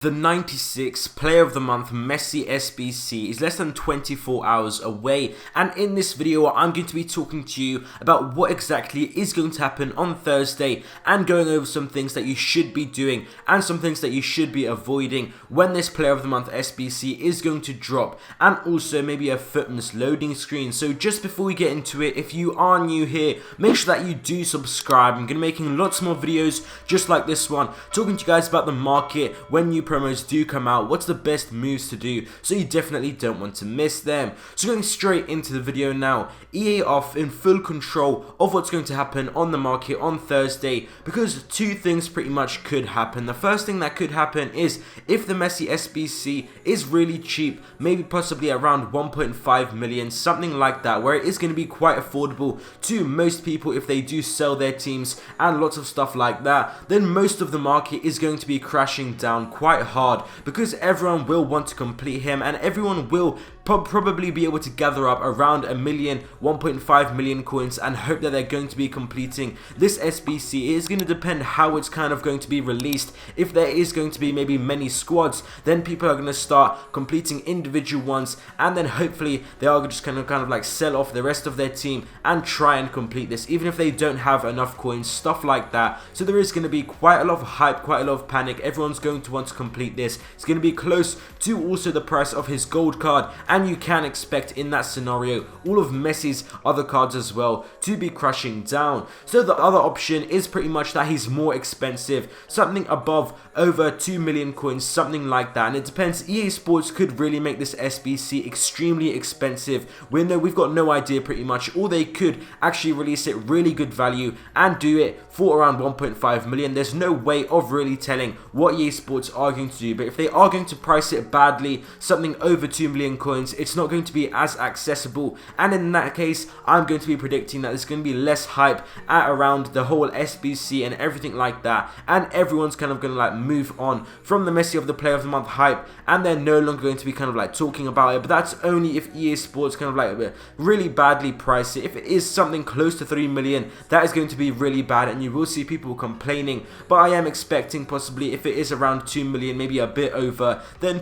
The 96 Player of the Month Messi SBC is less than 24 hours away, and in this video I'm going to be talking to you about what exactly is going to happen on Thursday and going over some things that you should be doing and some things that you should be avoiding when this Player of the Month SBC is going to drop, and also maybe a footman's loading screen. So just before we get into it, if you are new here, make sure that you do subscribe. I'm going to be making lots more videos just like this one, talking to you guys about the market when new promos do come out, what's the best moves to do, so you definitely don't want to miss them. So going straight into the video now, EA are in full control of what's going to happen on the market on Thursday, because two things pretty much could happen. The first thing that could happen is if the Messi SBC is really cheap, maybe possibly around 1.5 million, something like that, where it is going to be quite affordable to most people if they do sell their teams and lots of stuff like that, then most of the market is going to be crashing down quite hard, because everyone will want to complete him and everyone will probably be able to gather up around 1.5 million coins and hope that they're going to be completing this SBC. It is going to depend how it's kind of going to be released. If there is going to be maybe many squads, then people are going to start completing individual ones, and then hopefully they are just kind of like sell off the rest of their team and try and complete this, even if they don't have enough coins, stuff like that. So there is going to be quite a lot of hype, quite a lot of panic. Everyone's going to want to complete this. It's going to be close to also the price of his gold card, and you can expect in that scenario all of Messi's other cards as well to be crashing down. So the other option is pretty much that he's more expensive, something above over 2 million coins, something like that, and it depends. EA Sports could really make this SBC extremely expensive. We've got no idea pretty much, or they could actually release it really good value and do it for around 1.5 million. There's no way of really telling what EA Sports are going to do, but if they are going to price it badly, something over 2 million coins, it's not going to be as accessible, and in that case I'm going to be predicting that there's going to be less hype at around the whole SBC and everything like that, and everyone's kind of going to like move on from the Messi of the Player of the Month hype, and they're no longer going to be kind of like talking about it. But that's only if EA Sports kind of like really badly price it. If it is something close to 3 million, that is going to be really bad, and you will see people complaining. But I am expecting possibly if it is around 2 million, maybe a bit over, then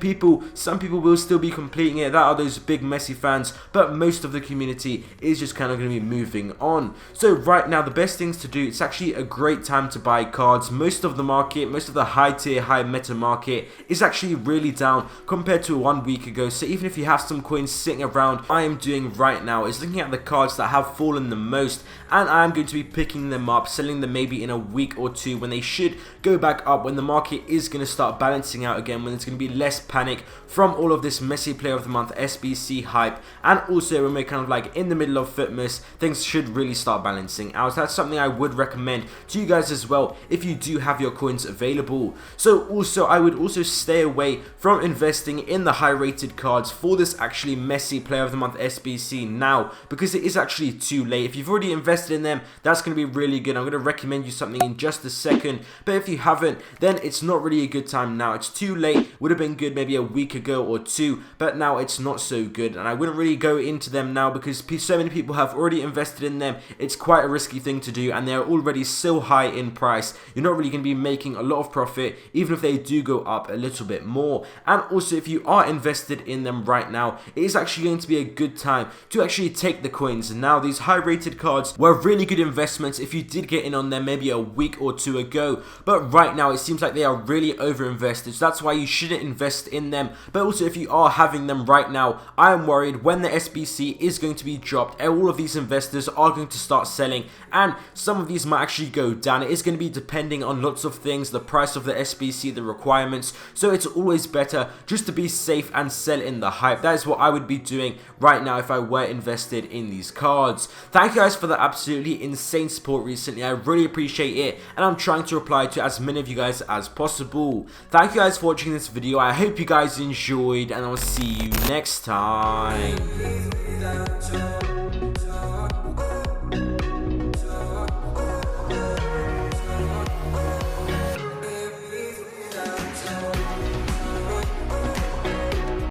some people will still be completing it. That are those big Messi fans, but most of the community is just kind of going to be moving on. So right now the best things to do, it's actually a great time to buy cards. Most of the market, most of the high tier, high meta market is actually really down compared to 1 week ago. So even if you have some coins sitting around, I am doing right now is looking at the cards that have fallen the most, and I am going to be picking them up, selling them maybe in a week or two when they should go back up, when the market is going to start balancing out again, when there's going to be less panic from all of this Messi Player of the Month SBC hype, and also when we're kind of like in the middle of Footmas, things should really start balancing out. So that's something I would recommend to you guys as well if you do have your coins available. So also I would also stay away from investing in the high rated cards for this actually Messi Player of the Month SBC now, because it is actually too late. If you've already invested in them, that's going to be really good. I'm going to recommend you something in just a second, but if you haven't, then it's not really a good time now. It's too late. Would have been good maybe a week ago or two, but now it's not so good, and I wouldn't really go into them now because so many people have already invested in them. It's quite a risky thing to do, and they're already so high in price. You're not really going to be making a lot of profit even if they do go up a little bit more. And also if you are invested in them right now, it is actually going to be a good time to actually take the coins. Now these high rated cards were really good investments if you did get in on them maybe a week or two ago, but right now it seems like they are really over invested, so that's why you shouldn't invest in them. But also if you are having them right now, I am worried when the SBC is going to be dropped, all of these investors are going to start selling, and some of these might actually go down. It is going to be depending on lots of things, the price of the SBC, the requirements, so it's always better just to be safe and sell in the hype. That is what I would be doing right now if I were invested in these cards. Thank you guys for the absolutely insane support recently. I really appreciate it, and I'm trying to reply to as many of you guys as possible. Thank you guys for watching this video. I hope you guys enjoyed, and I'll see you next time.